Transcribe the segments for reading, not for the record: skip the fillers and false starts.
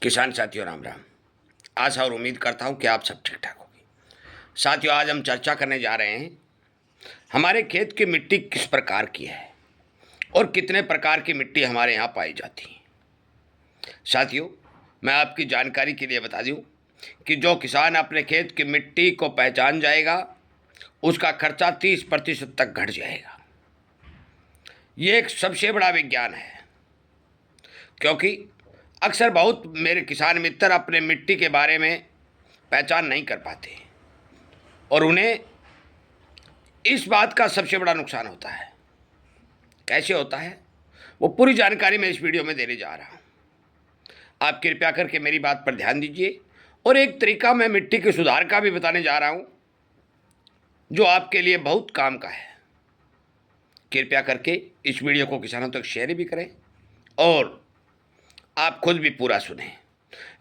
किसान साथियों राम राम। आशा और उम्मीद करता हूँ कि आप सब ठीक ठाक होंगे। साथियों, आज हम चर्चा करने जा रहे हैं हमारे खेत की मिट्टी किस प्रकार की है और कितने प्रकार की मिट्टी हमारे यहाँ पाई जाती है। साथियों, मैं आपकी जानकारी के लिए बता दूं कि जो किसान अपने खेत की मिट्टी को पहचान जाएगा उसका खर्चा 30% तक घट जाएगा। ये एक सबसे बड़ा विज्ञान है, क्योंकि अक्सर बहुत मेरे किसान मित्र अपने मिट्टी के बारे में पहचान नहीं कर पाते और उन्हें इस बात का सबसे बड़ा नुकसान होता है। कैसे होता है, वो पूरी जानकारी मैं इस वीडियो में देने जा रहा हूँ। आप कृपया करके मेरी बात पर ध्यान दीजिए और एक तरीका मैं मिट्टी के सुधार का भी बताने जा रहा हूँ जो आपके लिए बहुत काम का है। कृपया करके इस वीडियो को किसानों तक शेयर भी करें और आप खुद भी पूरा सुनें।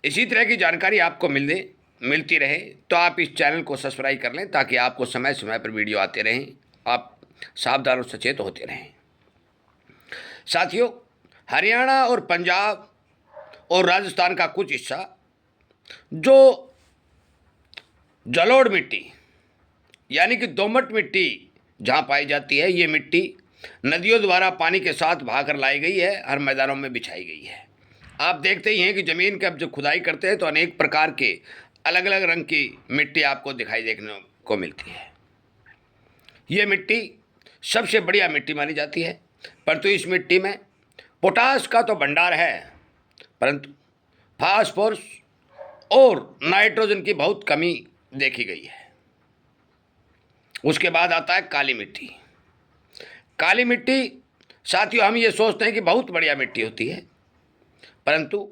इसी तरह की जानकारी आपको मिलती रहे तो आप इस चैनल को सब्सक्राइब कर लें ताकि आपको समय समय पर वीडियो आते रहें, आप सावधान और सचेत होते रहें। साथियों, हरियाणा और पंजाब और राजस्थान का कुछ हिस्सा जो जलोढ़ मिट्टी यानी कि दोमट मिट्टी जहाँ पाई जाती है, ये मिट्टी नदियों द्वारा पानी के साथ बहाकर लाई गई है, हर मैदानों में बिछाई गई है। आप देखते ही हैं कि ज़मीन के अब जब खुदाई करते हैं तो अनेक प्रकार के अलग अलग रंग की मिट्टी आपको देखने को मिलती है। ये मिट्टी सबसे बढ़िया मिट्टी मानी जाती है, परंतु इस मिट्टी में पोटास का तो भंडार है, परंतु फास्फोरस और नाइट्रोजन की बहुत कमी देखी गई है। उसके बाद आता है काली मिट्टी। काली मिट्टी साथियों, हम ये सोचते हैं कि बहुत बढ़िया मिट्टी होती है, परंतु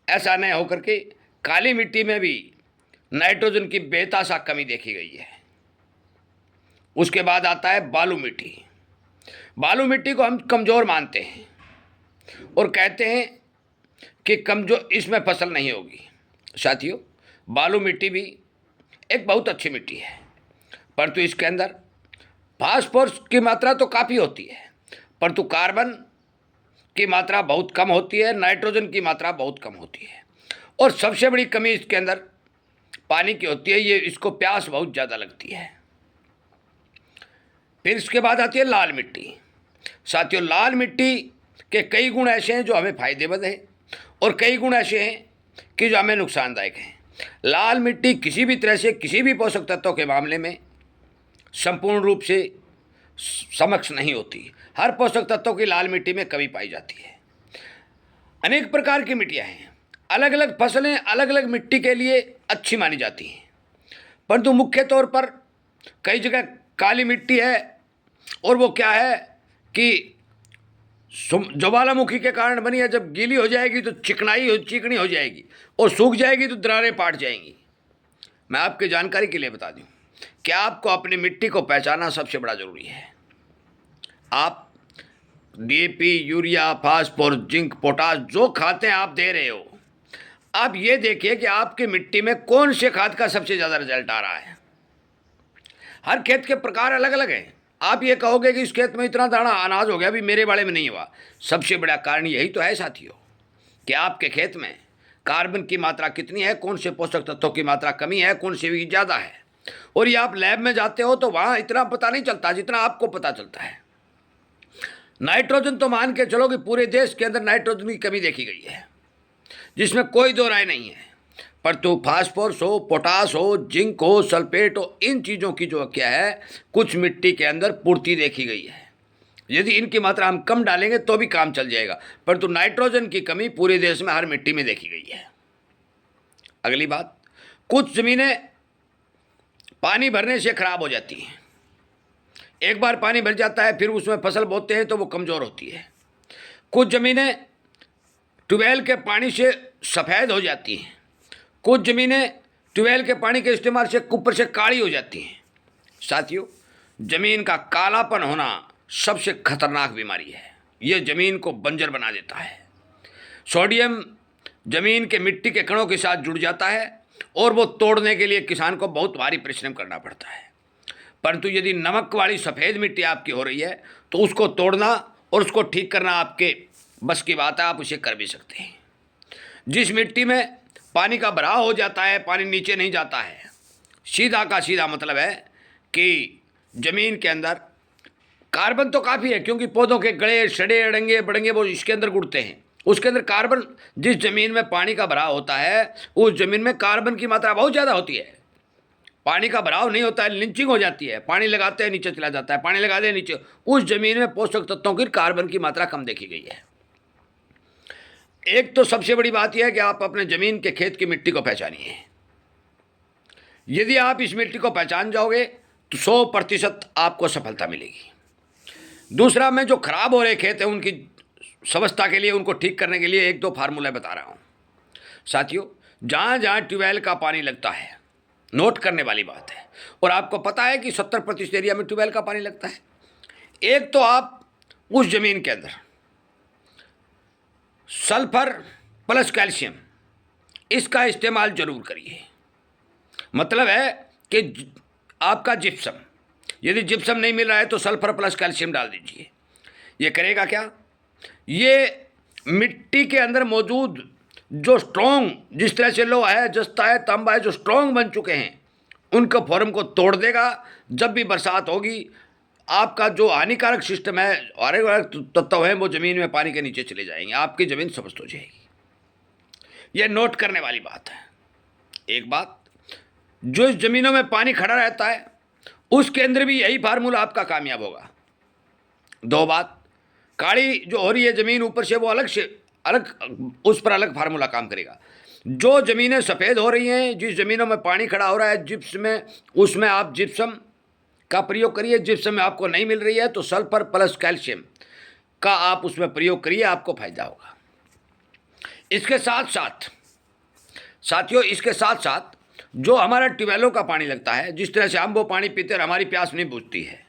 ऐसा नहीं होकर के काली मिट्टी में भी नाइट्रोजन की बेतहाशा कमी देखी गई है। उसके बाद आता है बालू मिट्टी। बालू मिट्टी को हम कमज़ोर मानते हैं और कहते हैं कि कमज़ोर इसमें फसल नहीं होगी। साथियों, बालू मिट्टी भी एक बहुत अच्छी मिट्टी है, परंतु इसके अंदर फास्फोरस की मात्रा तो काफ़ी होती है, परंतु कार्बन की मात्रा बहुत कम होती है, नाइट्रोजन की मात्रा बहुत कम होती है और सबसे बड़ी कमी इसके अंदर पानी की होती है। ये इसको प्यास बहुत ज़्यादा लगती है। फिर इसके बाद आती है लाल मिट्टी। साथियों, लाल मिट्टी के कई गुण ऐसे हैं जो हमें फायदेमंद हैं और कई गुण ऐसे हैं कि जो हमें नुकसानदायक हैं। लाल मिट्टी किसी भी तरह से किसी भी पोषक तत्वों के मामले में संपूर्ण रूप से समक्ष नहीं होती। हर पोषक तत्वों की लाल मिट्टी में कमी पाई जाती है। अनेक प्रकार की मिट्टियाँ हैं, अलग अलग फसलें अलग अलग मिट्टी के लिए अच्छी मानी जाती हैं, परंतु मुख्य तौर पर कई जगह काली मिट्टी है और वो क्या है कि ज्वालामुखी के कारण बनी है। जब गीली हो जाएगी तो चिकनी हो जाएगी और सूख जाएगी तो दरारें पाट जाएंगी। मैं आपकी जानकारी के लिए बता दूं कि आपको अपनी मिट्टी को पहचानना सबसे बड़ा ज़रूरी है। आप DAP, urea, phosphorus, zinc, potash जो खाते हैं आप दे रहे हो, आप ये देखिए कि आपकी मिट्टी में कौन से खाद का सबसे ज़्यादा रिजल्ट आ रहा है। हर खेत के प्रकार अलग अलग हैं। आप ये कहोगे कि इस खेत में इतना दाना अनाज हो गया, अभी मेरे वाले में नहीं हुआ। सबसे बड़ा कारण यही तो है साथियों कि आपके खेत में कार्बन की मात्रा कितनी है, कौन से पोषक तत्वों की मात्रा कमी है, कौन से भी ज़्यादा है। और ये आप लैब में जाते हो तो वहाँ इतना पता नहीं चलता जितना आपको पता चलता है। नाइट्रोजन तो मान के चलो कि पूरे देश के अंदर नाइट्रोजन की कमी देखी गई है, जिसमें कोई दो राय नहीं है, परंतु फास्फोरस हो, पोटास हो, जिंक हो, सल्फेट हो, इन चीज़ों की जो क्या है कुछ मिट्टी के अंदर पूर्ति देखी गई है। यदि इनकी मात्रा हम कम डालेंगे तो भी काम चल जाएगा, परंतु नाइट्रोजन की कमी पूरे देश में हर मिट्टी में देखी गई है। अगली बात, कुछ ज़मीनें पानी भरने से खराब हो जाती हैं। एक बार पानी भर जाता है फिर उसमें फसल बोते हैं तो वो कमज़ोर होती है। कुछ ज़मीनें ट्यूबवेल के पानी से सफ़ेद हो जाती हैं। कुछ ज़मीनें ट्यूबवेल के पानी के इस्तेमाल से ऊपर से काली हो जाती हैं। साथियों, ज़मीन का कालापन होना सबसे खतरनाक बीमारी है। यह ज़मीन को बंजर बना देता है। सोडियम ज़मीन के मिट्टी के कणों के साथ जुड़ जाता है और वो तोड़ने के लिए किसान को बहुत भारी परिश्रम करना पड़ता है। परंतु यदि नमक वाली सफ़ेद मिट्टी आपकी हो रही है तो उसको तोड़ना और उसको ठीक करना आपके बस की बात है, आप उसे कर भी सकते हैं। जिस मिट्टी में पानी का बहाव हो जाता है, पानी नीचे नहीं जाता है, सीधा का सीधा मतलब है कि ज़मीन के अंदर कार्बन तो काफ़ी है, क्योंकि पौधों के गड़े सड़े अड़ंगे बड़ंगे वो इसके अंदर गुड़ते हैं। उसके अंदर कार्बन, जिस ज़मीन में पानी का भराव होता है उस ज़मीन में कार्बन की मात्रा बहुत ज़्यादा होती है। पानी का भराव नहीं होता है, लिंचिंग हो जाती है, पानी लगाते हैं नीचे चला जाता है, पानी लगाते हैं नीचे, उस ज़मीन में पोषक तत्वों की कार्बन की मात्रा कम देखी गई है। एक तो सबसे बड़ी बात यह है कि आप अपने ज़मीन के खेत की मिट्टी को पहचानिए। यदि आप इस मिट्टी को पहचान जाओगे तो 100% आपको सफलता मिलेगी। दूसरा, मैं जो खराब हो रहे खेत हैं उनकी समझता के लिए, उनको ठीक करने के लिए 1-2 फार्मूला बता रहा हूँ। साथियों, जहाँ जहाँ ट्यूबवेल का पानी लगता है, नोट करने वाली बात है, और आपको पता है कि 70% एरिया में ट्यूबवेल का पानी लगता है। एक तो आप उस ज़मीन के अंदर सल्फर प्लस कैल्शियम इसका इस्तेमाल जरूर करिए। मतलब है कि आपका जिप्सम, यदि जिप्सम नहीं मिल रहा है तो सल्फर प्लस कैल्शियम डाल दीजिए। ये करेगा क्या? ये मिट्टी के अंदर मौजूद जो स्ट्रॉन्ग, जिस तरह से लोहा है, जस्ता है, तांबा है, जो स्ट्रॉन्ग बन चुके हैं उनका फॉर्म को तोड़ देगा। जब भी बरसात होगी आपका जो हानिकारक सिस्टम है, हानिकारक तत्व हैं, वो ज़मीन में पानी के नीचे चले जाएंगे, आपकी ज़मीन स्वस्थ हो जाएगी। यह नोट करने वाली बात है। एक बात, जो इस ज़मीनों में पानी खड़ा रहता है उसके अंदर भी यही फार्मूला आपका कामयाब होगा। 2 बात, काली जो हो रही है ज़मीन ऊपर से, वो अलग से अलग, उस पर अलग फार्मूला काम करेगा। जो ज़मीनें सफ़ेद हो रही हैं, जिस ज़मीनों में पानी खड़ा हो रहा है जिप्स में, उसमें आप जिप्सम का प्रयोग करिए। जिप्सम में आपको नहीं मिल रही है तो सल्फर प्लस कैल्शियम का आप उसमें प्रयोग करिए, आपको फायदा होगा। इसके साथ साथ साथियों, इसके साथ साथ जो हमारा ट्यूबवेलों का पानी लगता है, जिस तरह से हम वो पानी पीते और हमारी प्यास नहीं बुझती है,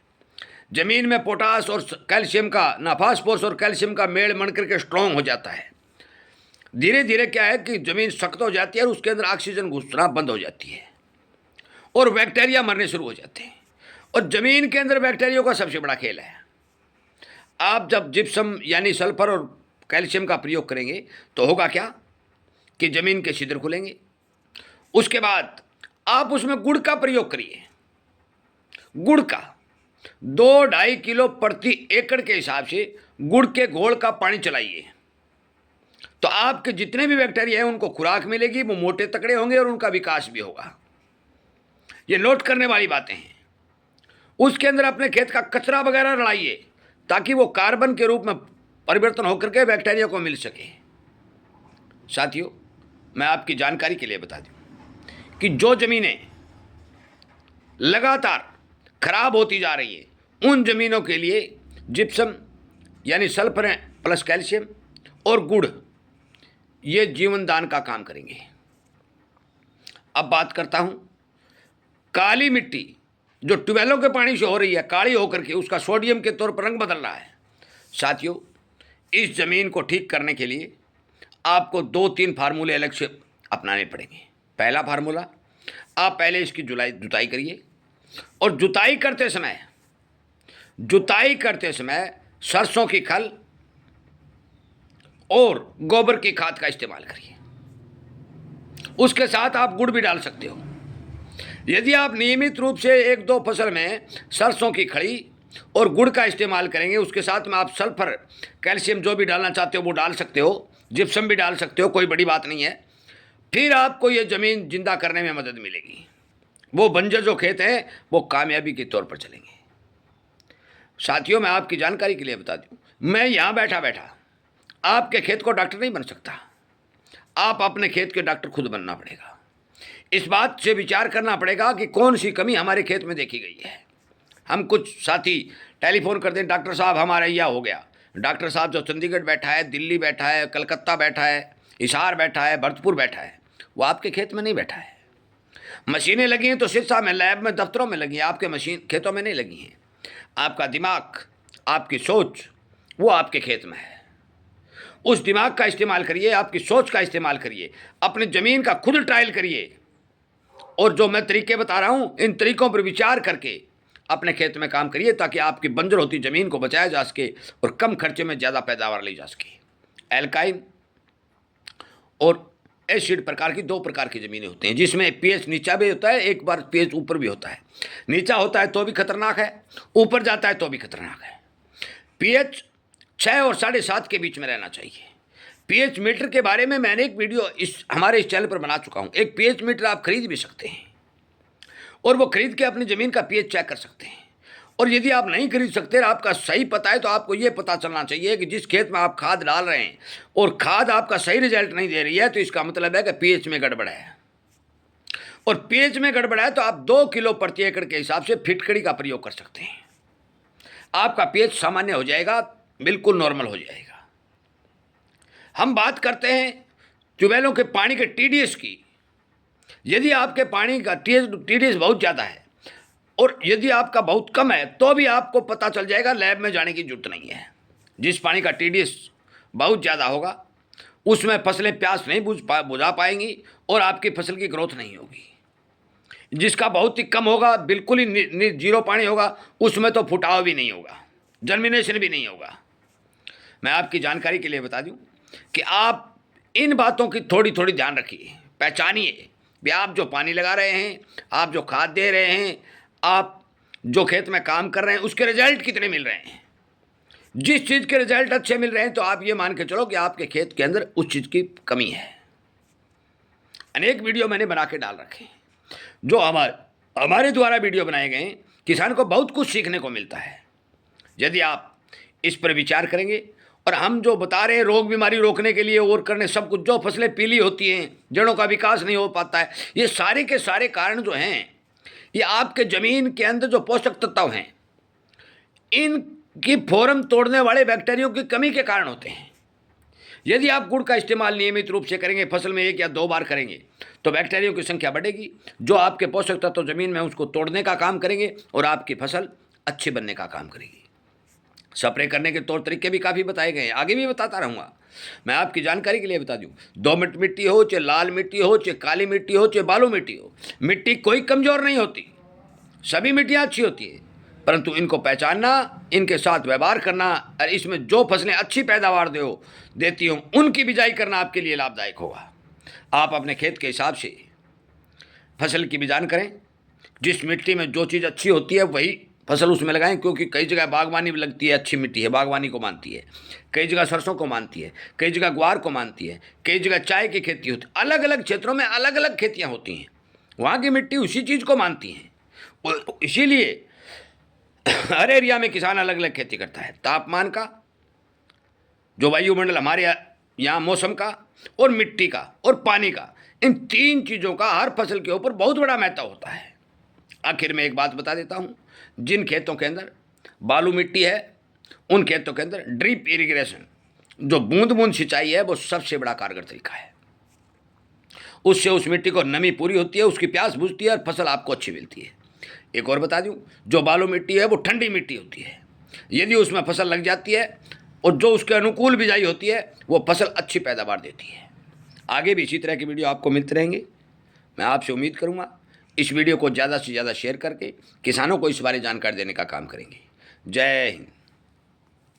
ज़मीन में पोटास और कैल्शियम का ना, फास्फोरस और कैल्शियम का मेल मन करके स्ट्रॉन्ग हो जाता है। धीरे धीरे क्या है कि ज़मीन सख्त हो जाती है और उसके अंदर ऑक्सीजन घुसना बंद हो जाती है और बैक्टीरिया मरने शुरू हो जाते हैं। और ज़मीन के अंदर बैक्टीरिया का सबसे बड़ा खेल है। आप जब जिप्सम यानी सल्फर और कैल्शियम का प्रयोग करेंगे तो होगा क्या कि ज़मीन के छिद्र खुलेंगे। उसके बाद आप उसमें गुड़ का प्रयोग करिए। गुड़ का 2-2.5 किलो प्रति एकड़ के हिसाब से गुड़ के घोल का पानी चलाइए, तो आपके जितने भी बैक्टीरिया हैं उनको खुराक मिलेगी, वो मोटे तकड़े होंगे और उनका विकास भी होगा। ये नोट करने वाली बातें हैं। उसके अंदर अपने खेत का कचरा वगैरह रलाइए ताकि वो कार्बन के रूप में परिवर्तन होकर के बैक्टीरिया को मिल सके। साथियों, मैं आपकी जानकारी के लिए बता दूं कि जो ज़मीनें लगातार खराब होती जा रही हैं उन ज़मीनों के लिए जिप्सम यानी सल्फर प्लस कैल्शियम और गुड़ ये जीवन दान का काम करेंगे। अब बात करता हूं काली मिट्टी जो ट्यूबवेलों के पानी से हो रही है, काली होकर के उसका सोडियम के तौर पर रंग बदल रहा है। साथियों, इस ज़मीन को ठीक करने के लिए आपको 2-3 फार्मूले अलग से अपनाने पड़ेंगे। पहला फार्मूला, आप पहले इसकी जुताई करिए और जुताई करते समय सरसों की खल और गोबर की खाद का इस्तेमाल करिए। उसके साथ आप गुड़ भी डाल सकते हो। यदि आप नियमित रूप से 1-2 फसल में सरसों की खड़ी और गुड़ का इस्तेमाल करेंगे, उसके साथ में आप सल्फर कैल्शियम जो भी डालना चाहते हो वो डाल सकते हो, जिप्सम भी डाल सकते हो, कोई बड़ी बात नहीं है। फिर आपको ये ज़मीन जिंदा करने में मदद मिलेगी। वो बंजर जो खेत हैं वो कामयाबी के तौर पर चलेंगे। साथियों, मैं आपकी जानकारी के लिए बता दूं, मैं यहाँ बैठा आपके खेत को डॉक्टर नहीं बन सकता। आप अपने खेत के डॉक्टर खुद बनना पड़ेगा। इस बात से विचार करना पड़ेगा कि कौन सी कमी हमारे खेत में देखी गई है। हम कुछ साथी टेलीफोन करते हैं, डॉक्टर साहब हमारा यह हो गया। डॉक्टर साहब जो चंडीगढ़ बैठा है, दिल्ली बैठा है, कलकत्ता बैठा है, हिसार बैठा है, भरतपुर बैठा है, वो आपके खेत में नहीं बैठा है। मशीनें लगी हैं तो सिरसा में, लैब में, दफ्तरों में लगी हैं, आपके मशीन खेतों में नहीं लगी हैं। आपका दिमाग, आपकी सोच वो आपके खेत में है। उस दिमाग का इस्तेमाल करिए, आपकी सोच का इस्तेमाल करिए, अपनी ज़मीन का खुद ट्रायल करिए और जो मैं तरीके बता रहा हूँ इन तरीकों पर विचार करके अपने खेत में काम करिए ताकि आपकी बंजर होती ज़मीन को बचाया जा सके और कम खर्चे में ज़्यादा पैदावार ली जा सके। एल्काइन और एसिड प्रकार की 2 प्रकार की ज़मीनें होती हैं, जिसमें पीएच नीचा भी होता है, एक बार पीएच ऊपर भी होता है। नीचा होता है तो भी खतरनाक है, ऊपर जाता है तो भी खतरनाक है। पीएच 6 और 7.5 के बीच में रहना चाहिए। पीएच मीटर के बारे में मैंने एक वीडियो हमारे इस चैनल पर बना चुका हूँ। एक पीएच मीटर आप खरीद भी सकते हैं और वो खरीद के अपनी ज़मीन का पीएच चेक कर सकते हैं। और यदि आप नहीं खरीद सकते, आपका सही पता है, तो आपको ये पता चलना चाहिए कि जिस खेत में आप खाद डाल रहे हैं और खाद आपका सही रिजल्ट नहीं दे रही है, तो इसका मतलब है कि पीएच में गड़बड़ है। और पीएच में गड़बड़ है तो आप 2 किलो प्रति एकड़ के हिसाब से फिटकड़ी का प्रयोग कर सकते हैं। आपका पीएच सामान्य हो जाएगा, बिल्कुल नॉर्मल हो जाएगा। हम बात करते हैं ट्यूबवेलों के पानी के टीडीएस की। यदि आपके पानी का टीडीएस बहुत ज़्यादा है और यदि आपका बहुत कम है, तो भी आपको पता चल जाएगा, लैब में जाने की जरूरत नहीं है। जिस पानी का टीडीएस बहुत ज़्यादा होगा उसमें फसलें प्यास नहीं बुझा पाएंगी और आपकी फसल की ग्रोथ नहीं होगी। जिसका बहुत ही कम होगा, बिल्कुल ही जीरो पानी होगा, उसमें तो फुटाव भी नहीं होगा, जर्मिनेशन भी नहीं होगा। मैं आपकी जानकारी के लिए बता दूं कि आप इन बातों की थोड़ी थोड़ी ध्यान रखिए, पहचानिए भी आप जो पानी लगा रहे हैं, आप जो खाद दे रहे हैं, आप जो खेत में काम कर रहे हैं, उसके रिजल्ट कितने मिल रहे हैं। जिस चीज़ के रिजल्ट अच्छे मिल रहे हैं तो आप ये मान के चलो कि आपके खेत के अंदर उस चीज़ की कमी है। अनेक वीडियो मैंने बना के डाल रखे हैं, जो हमारे द्वारा वीडियो बनाए गए हैं। किसान को बहुत कुछ सीखने को मिलता है यदि आप इस पर विचार करेंगे। और हम जो बता रहे हैं रोग बीमारी रोकने के लिए और करने सब कुछ, जो फसलें पीली होती हैं, जड़ों का विकास नहीं हो पाता है, ये सारे के सारे कारण जो हैं, ये आपके ज़मीन के अंदर जो पोषक तत्व हैं, इनकी फोरम तोड़ने वाले बैक्टीरिया की कमी के कारण होते हैं। यदि आप गुड़ का इस्तेमाल नियमित रूप से करेंगे, फसल में 1 या 2 बार करेंगे, तो बैक्टीरिया की संख्या बढ़ेगी, जो आपके पोषक तत्व ज़मीन में उसको तोड़ने का काम करेंगे और आपकी फसल अच्छी बनने का काम करेगी। स्प्रे करने के तौर तरीके भी काफ़ी बताए गए हैं, आगे भी बताता रहूँगा। मैं आपकी जानकारी के लिए बता दूँ, दोमट मिट्टी हो, चाहे लाल मिट्टी हो, चाहे काली मिट्टी हो, चाहे बालू मिट्टी हो, मिट्टी कोई कमज़ोर नहीं होती, सभी मिट्टियाँ अच्छी होती है। परंतु इनको पहचानना, इनके साथ व्यवहार करना और इसमें जो फसलें अच्छी पैदावार देती हों उनकी बिजाई करना आपके लिए लाभदायक होगा। आप अपने खेत के हिसाब से फसल की बिजान करें। जिस मिट्टी में जो चीज़ अच्छी होती है वही फसल उसमें लगाएं, क्योंकि कई जगह बागवानी भी लगती है, अच्छी मिट्टी है, बागवानी को मानती है, कई जगह सरसों को मानती है, कई जगह ग्वार को मानती है, कई जगह चाय की खेती होती है। अलग अलग क्षेत्रों में अलग अलग खेतियाँ होती हैं, वहाँ की मिट्टी उसी चीज़ को मानती हैं। इसीलिए हर एरिया में किसान अलग अलग खेती करता है। तापमान का, जो वायुमंडल हमारे यहाँ मौसम का, और मिट्टी का और पानी का, इन 3 चीज़ों का हर फसल के ऊपर बहुत बड़ा महत्व होता है। आखिर में एक बात बता देता हूँ, जिन खेतों के अंदर बालू मिट्टी है उन खेतों के अंदर ड्रिप इरिगेशन, जो बूंद बूंद सिंचाई है, वो सबसे बड़ा कारगर तरीका है। उससे उस मिट्टी को नमी पूरी होती है, उसकी प्यास बुझती है और फसल आपको अच्छी मिलती है। एक और बता दूं, जो बालू मिट्टी है वो ठंडी मिट्टी होती है, यदि उसमें फसल लग जाती है और जो उसके अनुकूल बिजाई होती है, वो फसल अच्छी पैदावार देती है। आगे भी इसी तरह की वीडियो आपको मिलते रहेंगे। मैं आपसे उम्मीद करूंगा इस वीडियो को ज़्यादा से ज़्यादा शेयर करके किसानों को इस बारे जानकारी देने का काम करेंगे। जय हिंद।